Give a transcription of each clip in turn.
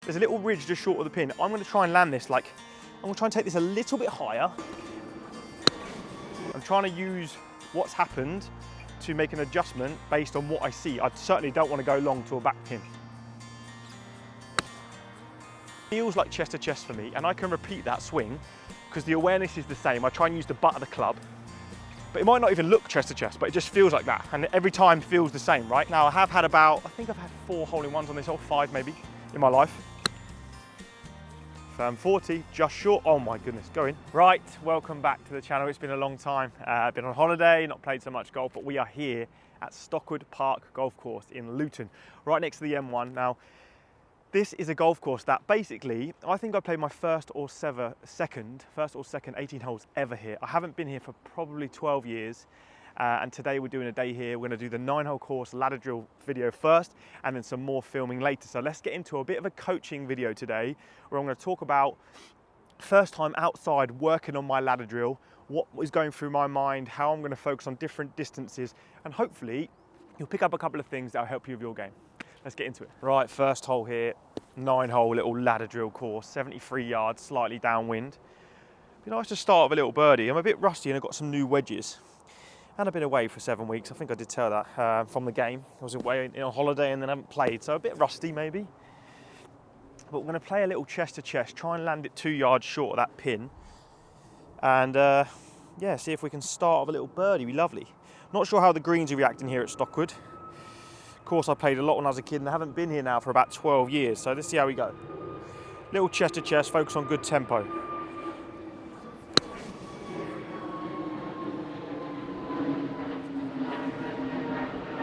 There's a little ridge just short of the pin. I'm going to try and land this I'm going to try and take this a little bit higher. I'm trying to use what's happened to make an adjustment based on what I see. I certainly don't want to go long to a back pin. Feels like chest to chest for me, and I can repeat that swing because the awareness is the same. I try and use the butt of the club, but it might not even look chest to chest, but it just feels like that. And every time feels the same, right? Now I have had I think I've had 4 hole-in-ones on this, or 5 maybe, in my life. Firm 40, just short. Oh my goodness, go in. Right, welcome back to the channel. It's been a long time. I've been on holiday, not played so much golf, but we are here at Stockwood Park Golf Course in Luton, right next to the M1. Now, this is a golf course that basically, I think I played my first or second 18 holes ever here. I haven't been here for probably 12 years. And today we're doing a day here. We're going to do the 9-hole course ladder drill video first, and then some more filming later. So let's get into a bit of a coaching video today, where I'm going to talk about first time outside working on my ladder drill, what is going through my mind, how I'm going to focus on different distances, and hopefully you'll pick up a couple of things that'll help you with your game. Let's get into it. Right, first hole here, 9-hole little ladder drill course, 73 yards, slightly downwind. It'd be nice to start with a little birdie. I'm a bit rusty and I've got some new wedges. And I've been away for 7 weeks. I think I did tell that from the game. I was away on holiday and then I haven't played, so a bit rusty maybe. But we're going to play a little chest to chest, try and land it 2 yards short of that pin. And yeah, see if we can start with a little birdie. Be lovely. Not sure how the greens are reacting here at Stockwood. Of course, I played a lot when I was a kid and I haven't been here now for about 12 years. So let's see how we go. Little chest to chest, focus on good tempo.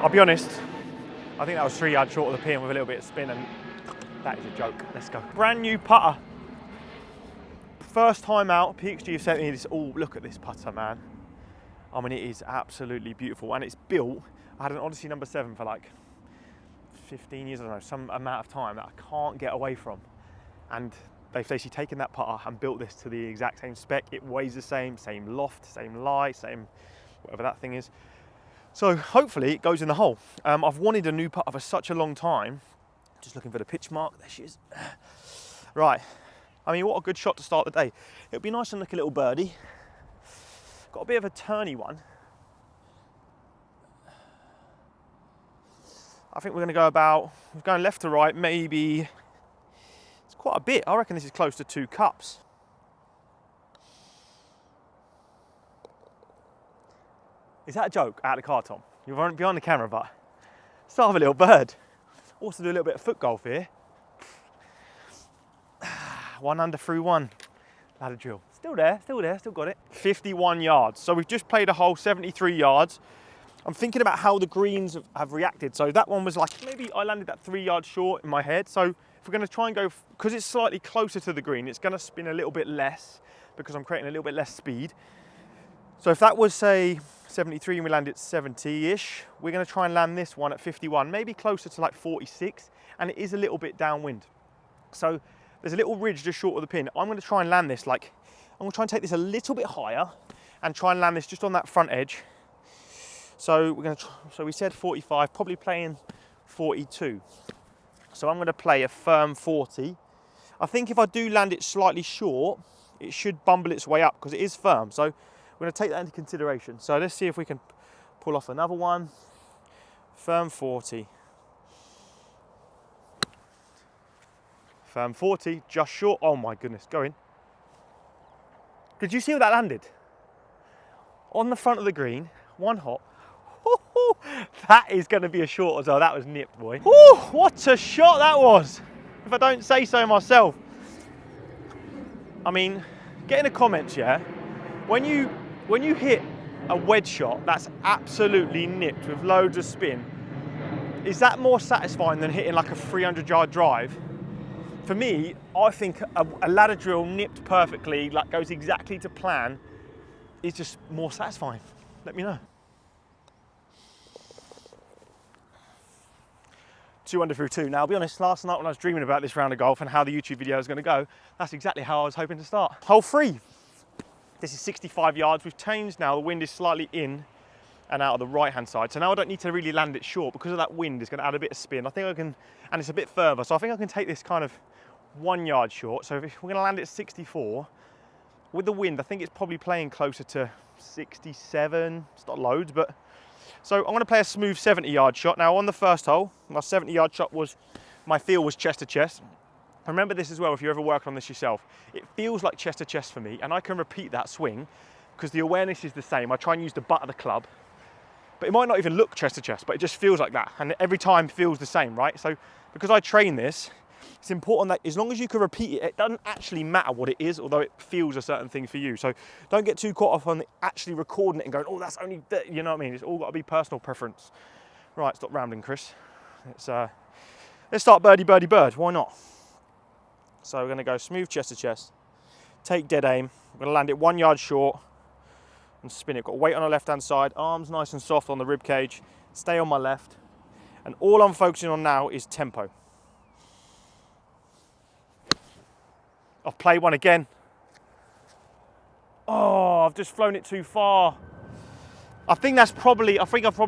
I'll be honest, I think that was 3 yards short of the pin with a little bit of spin, and that is a joke. Let's go. Brand new putter. First time out, PXG have sent me this. Oh, look at this putter, man. I mean, it is absolutely beautiful, and it's built. I had an Odyssey number 7 for like 15 years, I don't know, some amount of time that I can't get away from. And they've basically taken that putter and built this to the exact same spec. It weighs the same loft, same lie, same whatever that thing is. So hopefully it goes in the hole. I've wanted a new putter for such a long time. Just looking for the pitch mark. There she is. Right. I mean, what a good shot to start the day. It would be nice to look a little birdie. Got a bit of a turny one. I think we're going to go we're going left to right, maybe. It's quite a bit. I reckon this is close to 2 cups. Is that a joke out of the car, Tom? You're behind the camera, but start with a little bird. Also do a little bit of foot golf here. 1 under through 1. Ladder drill. Still there, still got it. 51 yards. So we've just played a hole 73 yards. I'm thinking about how the greens have reacted. So that one was like, maybe I landed that 3 yards short in my head. So if we're going to try and go, because it's slightly closer to the green, it's going to spin a little bit less because I'm creating a little bit less speed. So if that was, say, 73 and we land at 70-ish, we're going to try and land this one at 51, maybe closer to like 46, and it is a little bit downwind. So there's a little ridge just short of the pin. I'm going to try and land this I'm going to try and take this a little bit higher and try and land this just on that front edge. So we're going to so we said 45, probably playing 42. So I'm going to play a firm 40. I think if I do land it slightly short, it should bumble its way up because it is firm. So we're going to take that into consideration. So let's see if we can pull off another one. Firm 40. Firm 40, just short. Oh my goodness, go in. Did you see where that landed? On the front of the green, one hop. That is going to be a short as well. That was nipped, boy. Ooh, what a shot that was, if I don't say so myself. I mean, get in the comments, yeah? When you hit a wedge shot that's absolutely nipped with loads of spin, is that more satisfying than hitting like a 300-yard drive? For me, I think a ladder drill nipped perfectly, like goes exactly to plan, is just more satisfying. Let me know. 2 under through 2. Now, I'll be honest, last night when I was dreaming about this round of golf and how the YouTube video is going to go, that's exactly how I was hoping to start. Hole 3. This is 65 yards. We've changed now. The wind is slightly in and out of the right-hand side. So now I don't need to really land it short because of that wind. It's going to add a bit of spin. I think I can, and it's a bit further. So I think I can take this kind of 1 yard short. So if we're going to land it 64, with the wind, I think it's probably playing closer to 67. It's not loads, but so I'm going to play a smooth 70-yard shot. Now on the first hole, my 70-yard shot was, my feel was chest to chest. Remember this as well if you're ever working on this yourself. It feels like chest to chest for me, and I can repeat that swing because the awareness is the same. I try and use the butt of the club, but it might not even look chest to chest, but it just feels like that, and every time feels the same, right? So because I train this, it's important that as long as you can repeat it, it doesn't actually matter what it is, although it feels a certain thing for you. So don't get too caught off on actually recording it and going, oh, that's only, you know what I mean? It's all got to be personal preference. Right, stop rambling, Chris. Let's start birdie, birdie, bird. Why not? So we're going to go smooth chest to chest, take dead aim. We're going to land it 1 yard short and spin it. Got weight on the left-hand side, arms nice and soft on the rib cage, stay on my left. And all I'm focusing on now is tempo. I've played one again. Oh, I've just flown it too far. I think I've probably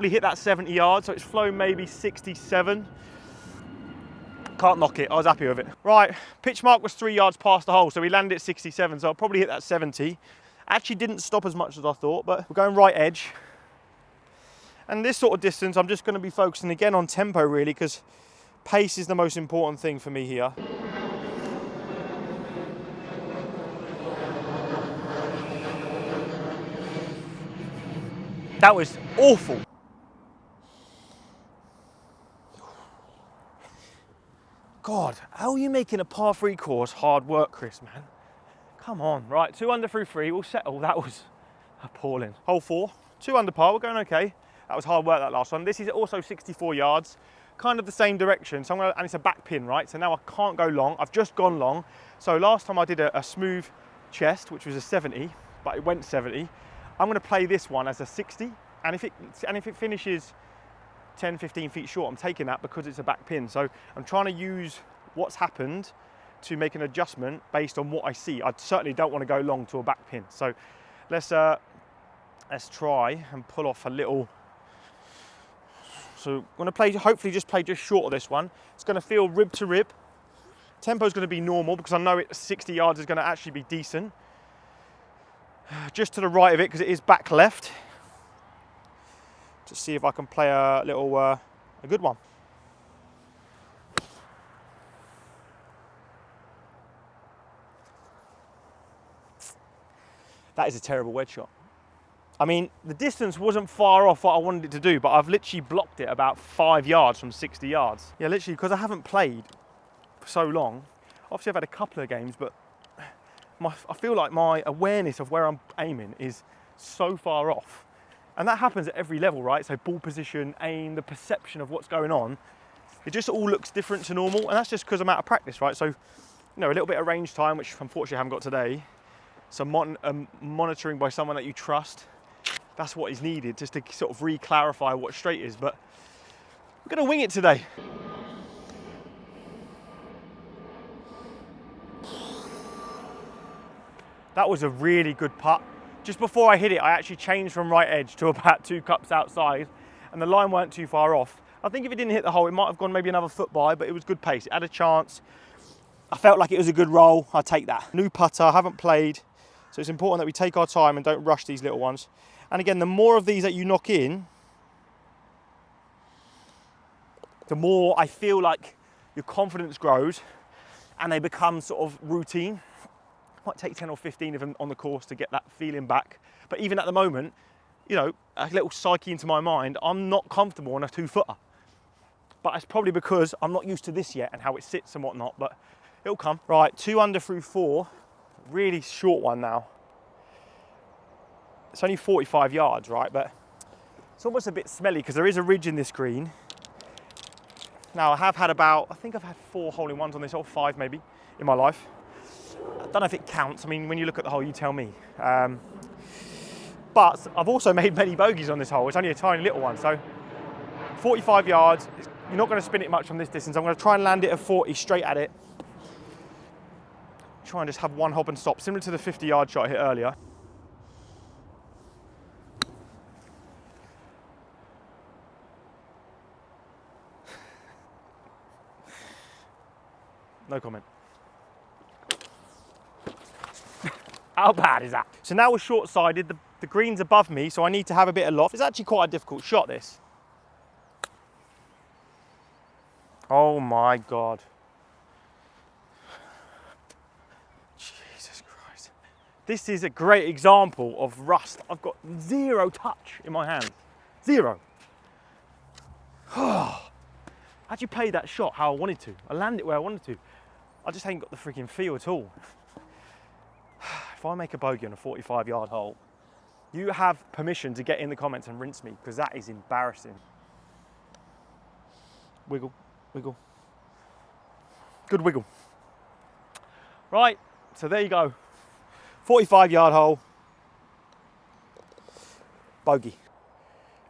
hit that 70 yards, so it's flown maybe 67. Can't knock it, I was happy with it. Right, pitch mark was 3 yards past the hole, so we landed at 67, so I'll probably hit that 70. Actually didn't stop as much as I thought, but we're going right edge. And this sort of distance, I'm just going to be focusing again on tempo really, because pace is the most important thing for me here. That was awful. God, how are you making a par 3 course hard work, Chris, man? Come on. Right, 2 under through 3, we'll settle. That was appalling. Hole 4, 2 under par, we're going okay. That was hard work, that last one. This is also 64 yards, kind of the same direction. So and it's a back pin, right? So now I can't go long. I've just gone long. So last time I did a smooth chest, which was a 70, but it went 70. I'm going to play this one as a 60, and if it finishes 10, 15 feet short, I'm taking that because it's a back pin. So I'm trying to use what's happened to make an adjustment based on what I see. I certainly don't want to go long to a back pin. So let's try and pull off a little. So I'm going to play, hopefully just play just short of this one. It's going to feel rib to rib. Tempo's going to be normal because I know 60 yards is going to actually be decent. Just to the right of it because it is back left. To see if I can play a little, a good one. That is a terrible wedge shot. I mean, the distance wasn't far off what I wanted it to do, but I've literally blocked it about 5 yards from 60 yards. Yeah, literally, because I haven't played for so long. Obviously, I've had a couple of games, but I feel like my awareness of where I'm aiming is so far off. And that happens at every level, right? So ball position, aim, the perception of what's going on. It just all looks different to normal. And that's just because I'm out of practice, right? So, you know, a little bit of range time, which unfortunately I haven't got today. Some monitoring by someone that you trust. That's what is needed, just to sort of re-clarify what straight is. But I'm going to wing it today. That was a really good putt. Just before I hit it, I actually changed from right edge to about 2 cups outside, and the line weren't too far off. I think if it didn't hit the hole, it might have gone maybe another foot by, but it was good pace. It had a chance. I felt like it was a good roll. I'll take that. New putter, I haven't played, so it's important that we take our time and don't rush these little ones. And again, the more of these that you knock in, the more I feel like your confidence grows and they become sort of routine. Might take 10 or 15 of them on the course to get that feeling back. But even at the moment, you know, a little psyche into my mind, I'm not comfortable on a 2-footer. But it's probably because I'm not used to this yet and how it sits and whatnot, but it'll come. Right, 2 under through 4, really short one now. It's only 45 yards, right? But it's almost a bit smelly because there is a ridge in this green. Now I have had I think I've had 4 hole-in-ones on this, or 5 maybe, in my life. I don't know if it counts. I mean, when you look at the hole, you tell me. But I've also made many bogeys on this hole. It's only a tiny little one. So 45 yards, you're not going to spin it much from this distance. I'm going to try and land it at 40 straight at it. Try and just have one hop and stop, similar to the 50-yard shot I hit earlier. No comment. How bad is that? So now we're short-sided, the green's above me, so I need to have a bit of loft. It's actually quite a difficult shot, this. Oh my God. Jesus Christ. This is a great example of rust. I've got zero touch in my hand. Zero. I actually played that shot how I wanted to. I landed it where I wanted to. I just ain't got the freaking feel at all. If I make a bogey on a 45-yard hole, you have permission to get in the comments and rinse me, because that is embarrassing. Wiggle, wiggle. Good wiggle. Right, so there you go. 45-yard hole. Bogey.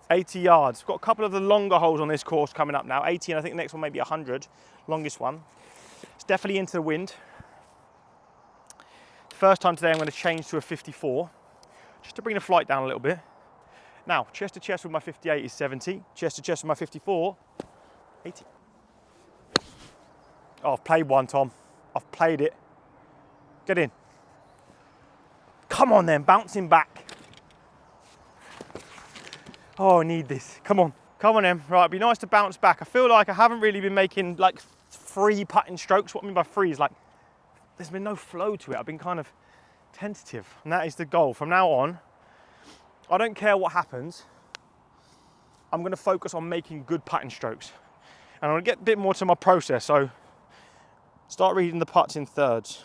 80 yards. We've got a couple of the longer holes on this course coming up now. 80, and I think the next one may be 100. Longest one. It's definitely into the wind. First time today I'm going to change to a 54, just to bring the flight down a little bit. Now, chest to chest with my 58 is 70. Chest to chest with my 54, 80. Oh, I've played one, Tom. I've played it. Get in. Come on then, bouncing back. Oh, I need this. Come on. Come on then. Right, it'd be nice to bounce back. I feel like I haven't really been making like free putting strokes. What I mean by free is like, there's been no flow to it. I've been kind of tentative, and that is the goal. From now on, I don't care what happens. I'm going to focus on making good putting strokes. And I'm going to get a bit more to my process. So start reading the putts in thirds.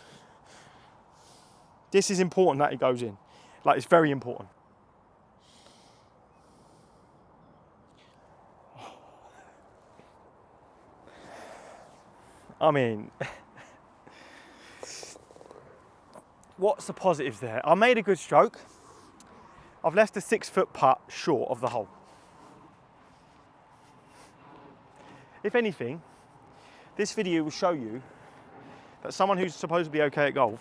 This is important that it goes in. Like, it's very important. I mean, what's the positives there? I made a good stroke. I've left a 6-foot putt short of the hole. If anything, this video will show you that someone who's supposed to be okay at golf,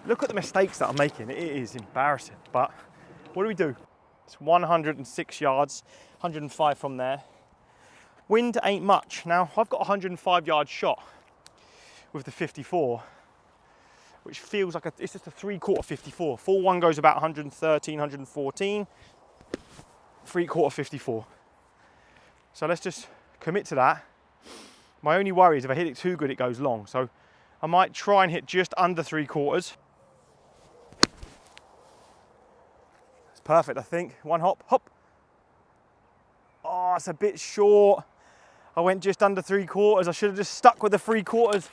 look at the mistakes that I'm making. It is embarrassing. But what do? It's 106 yards, 105 from there. Wind ain't much. Now, I've got a 105-yard shot with the 54, which feels like it's just a 3/4 54. Full one goes about 113, 114, 3/4 54. So let's just commit to that. My only worry is if I hit it too good, it goes long. So I might try and hit just under 3/4. It's perfect, I think. One hop, hop. Oh, it's a bit short. I went just under 3/4. I should have just stuck with the 3/4.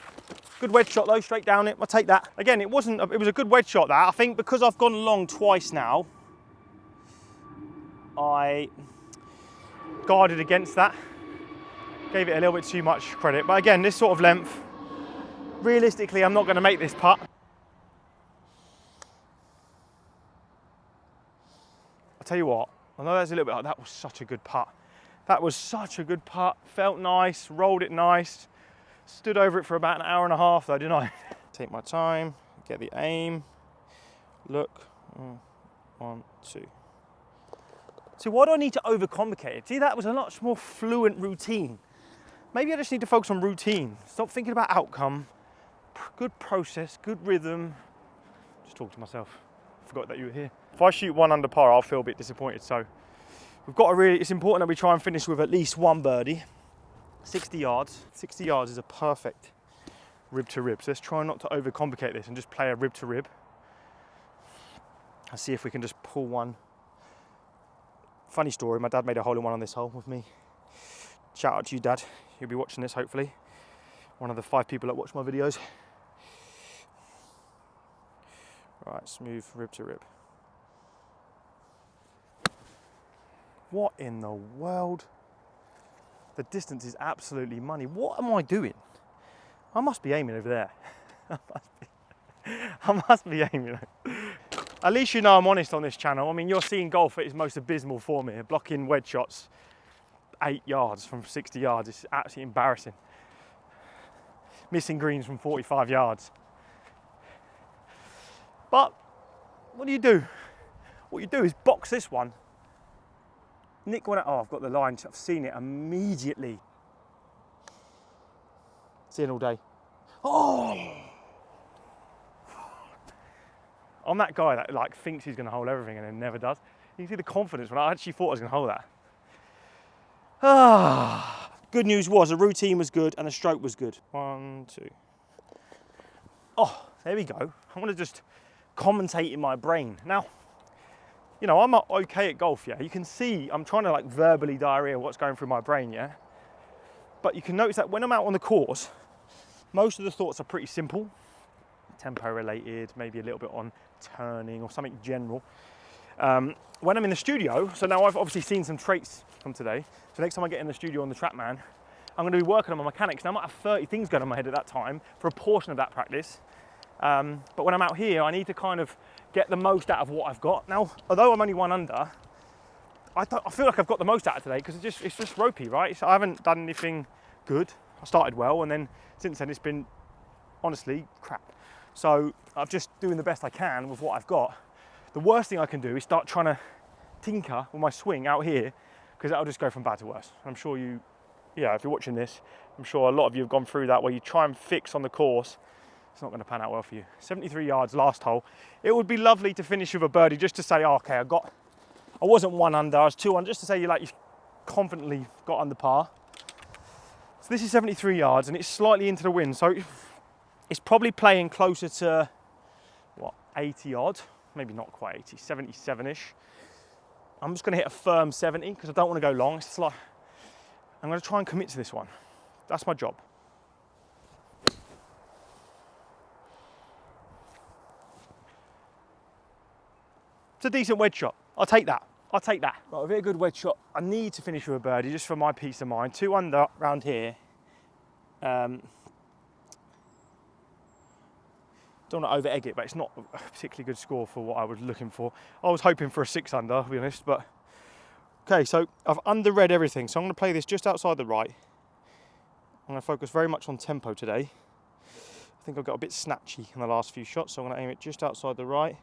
Good wedge shot though, straight down it. I'll take that. Again, it was a good wedge shot that. I think because I've gone long twice now, I guarded against that. Gave it a little bit too much credit. But again, this sort of length, realistically, I'm not going to make this putt. I'll tell you what, I know that's a little bit, that was such a good putt. That was such a good putt. Felt nice, rolled it nice. Stood over it for about an hour and a half though, didn't I? Take my time, get the aim, look, 1, 2. So why do I need to overcomplicate it? See, that was a much more fluent routine. Maybe I just need to focus on routine. Stop thinking about outcome. Good process, good rhythm. Just talk to myself. Forgot that you were here. If I shoot 1 under par, I'll feel a bit disappointed. So we've got to it's important that we try and finish with at least 1 birdie. 60 yards. 60 yards is a perfect rib to rib. So let's try not to overcomplicate this and just play a rib to rib. I'll see if we can just pull one. Funny story, my dad made a hole in one on this hole with me. Shout out to you, Dad. You'll be watching this, hopefully. One of the 5 people that watch my videos. Right, smooth rib to rib. What in the world? The distance is absolutely money. What am I doing? I must be aiming over there. I must be aiming. At least you know I'm honest on this channel. I mean, you're seeing golf at its most abysmal form here. Blocking wedge shots 8 yards from 60 yards. It's absolutely embarrassing. Missing greens from 45 yards. But what do? What you do is box this one. Nick one out. Oh, I've got the line. I've seen it immediately. It's in all day. Oh! I'm that guy that like thinks he's going to hold everything and then never does. You can see the confidence when I actually thought I was going to hold that. Ah, good news was the routine was good and the stroke was good. 1, 2. Oh, there we go. I want to just commentate in my brain. Now, you know, I'm okay at golf, yeah. You can see I'm trying to like verbally diarrhea what's going through my brain, yeah. But you can notice that when I'm out on the course, most of the thoughts are pretty simple, tempo related, maybe a little bit on turning or something general. When I'm in the studio, so now I've obviously seen some traits from today. So next time I get in the studio on the TrackMan, I'm going to be working on my mechanics. Now I might have 30 things going on in my head at that time for a portion of that practice. But when I'm out here, I need to kind of get the most out of what I've got. Now, although I'm only 1 under, I feel like I've got the most out of today because it's just ropey, right? So I haven't done anything good. I started well, and then since then it's been honestly crap. So I'm just doing the best I can with what I've got. The worst thing I can do is start trying to tinker with my swing out here, because that'll just go from bad to worse. I'm sure you, yeah, if you're watching this, I'm sure a lot of you have gone through that where you try and fix on the course. It's not going to pan out well for you. 73 yards last hole. It would be lovely to finish with a birdie just to say, oh, okay, I wasn't 1 under, I was 2 under, just to say you confidently got under par. So this is 73 yards and it's slightly into the wind. So it's probably playing closer to, what, 80 odd? Maybe not quite 80, 77-ish. I'm just going to hit a firm 70 because I don't want to go long. It's like, I'm going to try and commit to this one. That's my job. It's a decent wedge shot. I'll take that. I'll take that. Right, with a good wedge shot, I need to finish with a birdie just for my peace of mind. 2 under round here. Don't want to over egg it, but it's not a particularly good score for what I was looking for. I was hoping for a 6 under, I'll be honest, but okay, so I've underread everything. So I'm going to play this just outside the right. I'm going to focus very much on tempo today. I think I got a bit snatchy in the last few shots, so I'm going to aim it just outside the right.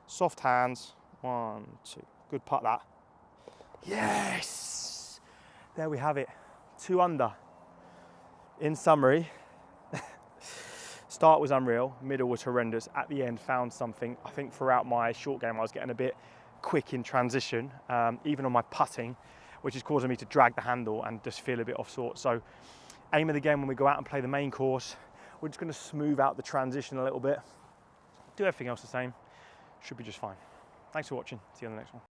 Soft hands. 1, 2. Good putt that. Yes! There we have it. 2 under. In summary, start was unreal, middle was horrendous. At the end, found something. I think throughout my short game, I was getting a bit quick in transition, even on my putting, which is causing me to drag the handle and just feel a bit off sorts. So, aim of the game when we go out and play the main course, we're just going to smooth out the transition a little bit. Do everything else the same. Should be just fine. Thanks for watching. See you on the next one.